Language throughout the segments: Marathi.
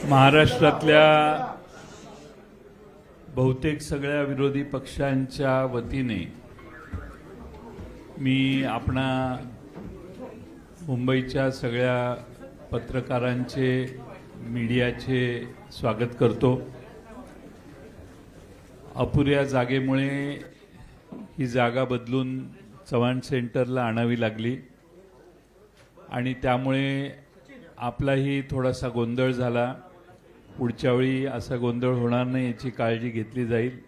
महाराष्ट्रातल्या बहुतेक सगळ्या विरोधी पक्षांच्या वतीने मी आपणा मुंबईच्या सगळ्या पत्रकारांचे मीडियाचे स्वागत करतो। अपुऱ्या जागेमुळे ही जागा बदलून चव्हाण सेंटरला आणावी लागली आणि त्यामुळे आपलाही थोडासा गोंधळ झाला। पुढच्या वेळी असा गोंधळ होणार नाही याची काळजी घेतली जाईल।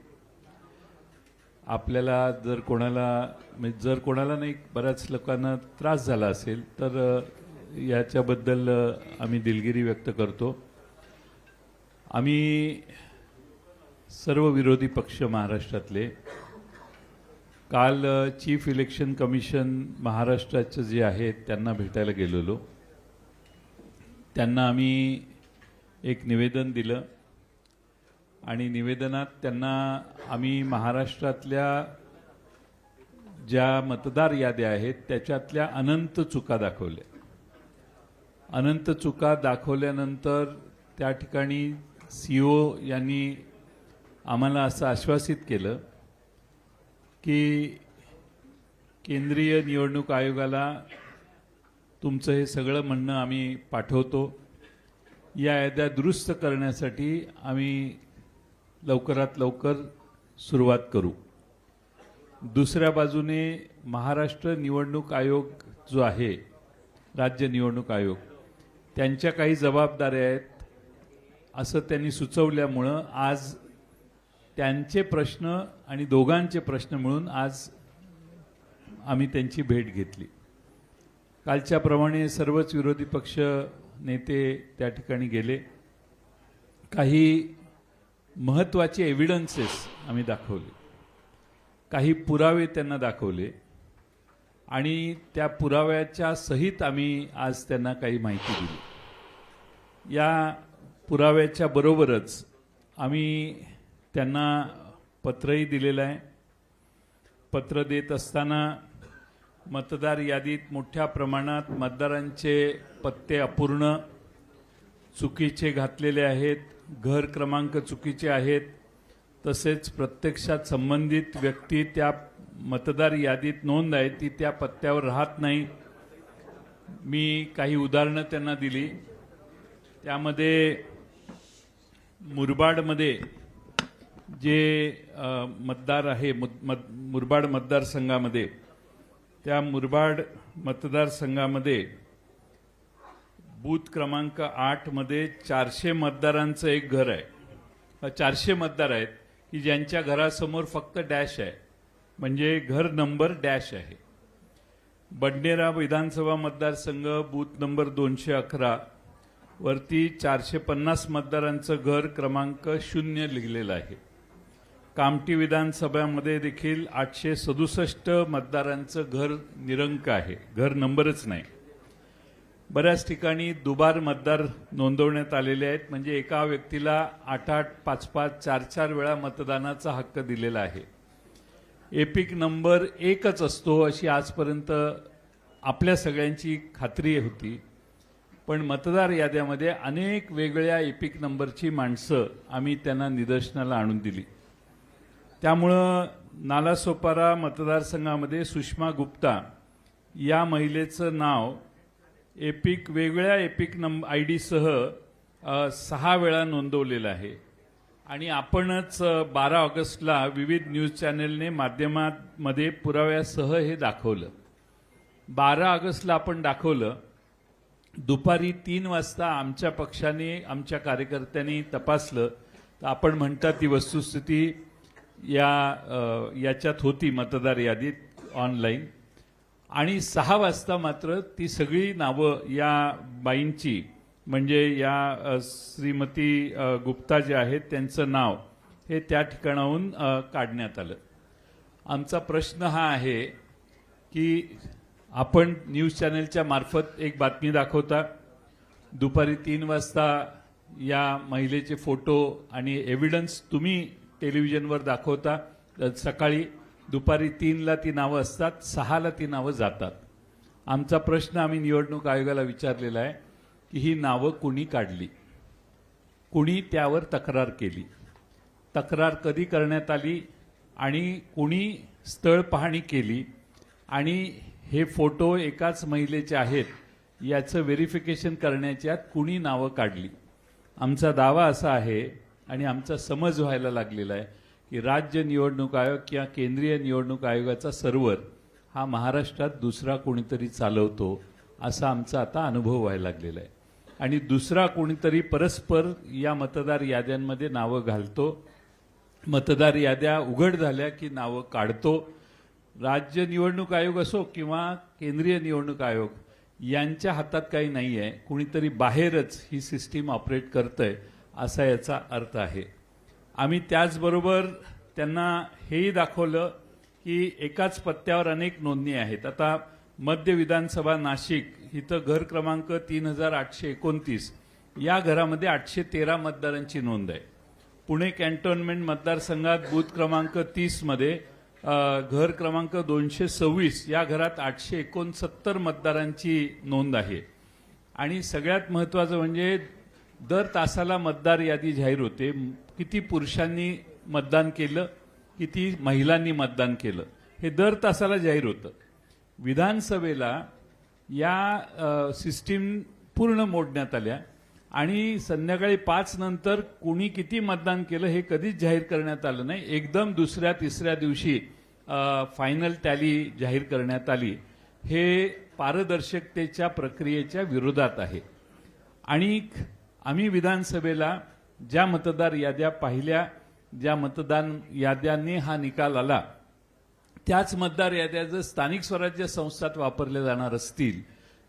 आपल्याला जर कोणाला नाही बऱ्याच लोकांना त्रास झाला असेल तर याच्याबद्दल आम्ही दिलगिरी व्यक्त करतो। आम्ही सर्व विरोधी पक्ष महाराष्ट्रातले काल चीफ इलेक्शन कमिशन महाराष्ट्राचे जे आहेत त्यांना भेटायला गेलेलो। त्यांना आम्ही एक निवेदन दिलं आणि निवेदनात त्यांना आम्ही महाराष्ट्रातल्या ज्या मतदार याद्या आहेत त्याच्यातल्या अनंत चुका दाखवल्या। अनंत चुका दाखवल्यानंतर त्या ठिकाणी सीओ यांनी आम्हाला असं आश्वासित केलं की केंद्रीय निवडणूक आयोगाला तुमचं हे सगळं म्हणणं आम्ही पाठवतो। या याद्या दुरुस्त करण्यासाठी आम्ही लवकरात लवकर सुरुवात करू। दुसऱ्या बाजूने महाराष्ट्र निवडणूक आयोग जो आहे, राज्य निवडणूक आयोग, त्यांच्या काही जबाबदाऱ्या आहेत असं त्यांनी सुचवल्यामुळं आज त्यांचे प्रश्न आणि दोघांचे प्रश्न मिळून आज आम्ही त्यांची भेट घेतली। कालच्याप्रमाणे सर्वच विरोधी पक्ष नेते त्या ठिकाणी गेले। काही महत्त्वाचे एव्हिडन्सेस आम्ही दाखवले, काही पुरावे त्यांना दाखवले आणि त्या पुराव्याच्या सहित आम्ही आज त्यांना काही माहिती दिली। या पुराव्याच्या बरोबरच आम्ही त्यांना पत्रही दिलेलं आहे। पत्र देत असताना मतदार यादीत मोठ्या प्रमाणात मतदारांचे पत्ते अपूर्ण चुकीचे घातलेले आहेत, घर क्रमांक चुकीचे आहेत, तसेच प्रत्यक्षात संबंधित व्यक्ती त्या मतदार यादीत नोंद आहे ती त्या पत्त्यावर राहत नाही। मी काही उदाहरणं त्यांना दिली। त्यामध्ये मुरबाडमध्ये जे मतदार आहे मुरबाड मतदारसंघामध्ये, त्या मुरबाड मतदारसंघामध्ये बूथ क्रमांक 8 मध्ये 400 मतदारांचं एक घर आहे। 400 मतदार आहेत की ज्यांच्या घरासमोर फक्त डॅश आहे, म्हणजे घर नंबर डॅश आहे। बडनेरा विधानसभा मतदारसंघ बूथ नंबर 211 वरती 450 मतदारांचं घर क्रमांक 0 लिहिलेलं आहे। कामठी विधानसभामध्ये देखील 867 मतदारांचं घर निरंक आहे, घर नंबरच नाही। बऱ्याच ठिकाणी दुबार मतदार नोंदवण्यात आलेले आहेत, म्हणजे एका व्यक्तीला 8-8, 5-5, 4-4 वेळा मतदानाचा हक्क दिलेला आहे। एपिक नंबर एकच असतो अशी आजपर्यंत आपल्या सगळ्यांची खात्री होती, पण मतदार याद्यामध्ये अनेक वेगळ्या एपिक नंबरची माणसं आम्ही त्यांना निदर्शनाला आणून दिली। त्यामुळं नालासोपारा मतदारसंघामध्ये सुषमा गुप्ता या महिलेचं नाव वेगळ्या एपिक आयडी सह 6 वेळा नोंदवलेलं आहे आणि आपणच 12 ऑगस्टला विविध न्यूज चॅनेलने माध्यमांमध्ये पुराव्यासह हे दाखवलं। 12 ऑगस्टला आपण दाखवलं। दुपारी 3 वाजता आमच्या पक्षाने, आमच्या कार्यकर्त्यांनी तपासलं तर आपण म्हणता ती वस्तुस्थिती याच्यात होती मतदार यादीत ऑनलाईन, आणि 6 वाजता मात्र ती सगळी नावं या बाईंची, म्हणजे या श्रीमती गुप्ता जे आहेत त्यांचं नाव हे त्या ठिकाणाहून काढण्यात आलं। आमचा प्रश्न हा आहे की आपण न्यूज चॅनेलच्या मार्फत एक बातमी दाखवता, दुपारी 3 वाजता या महिलेचे फोटो आणि एव्हिडन्स तुम्ही टेलिव्हिजनवर दाखवता, सकाळी दुपारी 3ला ती नावं असतात, 6ला ती नावं जातात। आमचा प्रश्न आम्ही निवडणूक आयोगाला विचारलेला आहे की ही नावं कुणी काढली, कुणी त्यावर तक्रार केली, तक्रार कधी करण्यात आली आणि कुणी स्थळ पाहणी केली आणि हे फोटो एकाच महिलेचे आहेत याचं व्हेरिफिकेशन करण्याच्या कुणी नावं काढली. आमचा दावा असा आहे आणि आमचा समज व्हायला लागलेला आहे की राज्य निवडणूक आयोग किंवा केंद्रीय निवडणूक आयोगाचा सर्व्हर हा महाराष्ट्रात दुसरा कोणीतरी चालवतो असा आमचा आता अनुभव व्हायला लागलेला आहे आणि दुसरा कोणीतरी परस्पर या मतदार याद्यांमध्ये नावं घालतो, मतदार याद्या उघड झाल्या की नावं काढतो. राज्य निवडणूक आयोग असो किंवा केंद्रीय निवडणूक आयोग यांच्या हातात काही नाही आहे, कुणीतरी बाहेरच ही सिस्टीम ऑपरेट करतंय असा याचा अर्थ आहे. आम्ही त्याचबरोबर त्यांना हेही दाखवलं की एकाच पत्त्यावर अनेक नोंदणी आहेत. आता मध्य विधानसभा नाशिक इथं घर क्रमांक 3829 या घरामध्ये 813 मतदारांची नोंद आहे. पुणे कॅन्टोन्मेंट मतदारसंघात बूथ क्रमांक 30 मध्ये घर क्रमांक 226 या घरात 869 मतदारांची नोंद आहे. आणि सगळ्यात महत्त्वाचं म्हणजे दर तासाला मतदार यादी जाहीर होते. किती पुरुषांनी मतदान केलं, किती महिलांनी मतदान केलं हे दर तासाला जाहीर होतं. विधानसभेला या सिस्टीम पूर्ण मोडण्यात आल्या आणि संध्याकाळी 5 नंतर कुणी किती मतदान केलं हे कधीच जाहीर करण्यात आलं नाही. एकदम दुसऱ्या तिसऱ्या दिवशी फायनल टॅली जाहीर करण्यात आली. हे पारदर्शकतेच्या प्रक्रियेच्या विरोधात आहे. आणि आम्ही विधानसभेला ज्या मतदार याद्या पाहिल्या, ज्या मतदान याद्यांनी हा निकाल आला त्याच मतदार याद्या जर स्थानिक स्वराज्य संस्थात वापरल्या जाणार असतील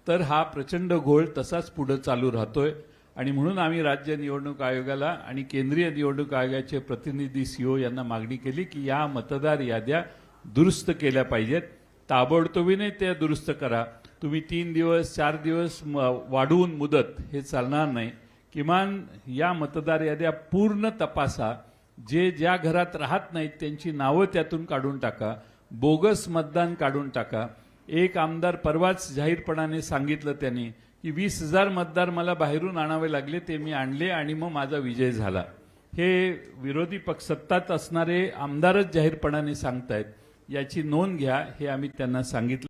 तर हा प्रचंड घोळ तसाच पुढे चालू राहतोय. आणि म्हणून आम्ही राज्य निवडणूक आयोगाला आणि केंद्रीय निवडणूक आयोगाचे प्रतिनिधी सीओ यांना मागणी केली की या मतदार याद्या दुरुस्त केल्या पाहिजेत. ताबडतोबीने त्या दुरुस्त करा. तुम्ही 3 दिवस 4 दिवस वाढवून मुदत हे चालणार नाही. किमान या मतदार याद्या पूर्ण तपासा. जे ज्या घरात राहत नाहीत त्यांची नावं त्यातून काढून टाका. बोगस मतदान काढून टाका. एक आमदार परवाच जाहीरपणाने सांगितलं त्यांनी की 20,000 मतदार मला बाहेरून आणावे लागले, ते मी आणले आणि मग माझा विजय झाला. हे विरोधी पक्ष सत्तात असणारे आमदारच जाहीरपणाने सांगतायत. याची नोंद घ्या हे आम्ही त्यांना सांगितलं.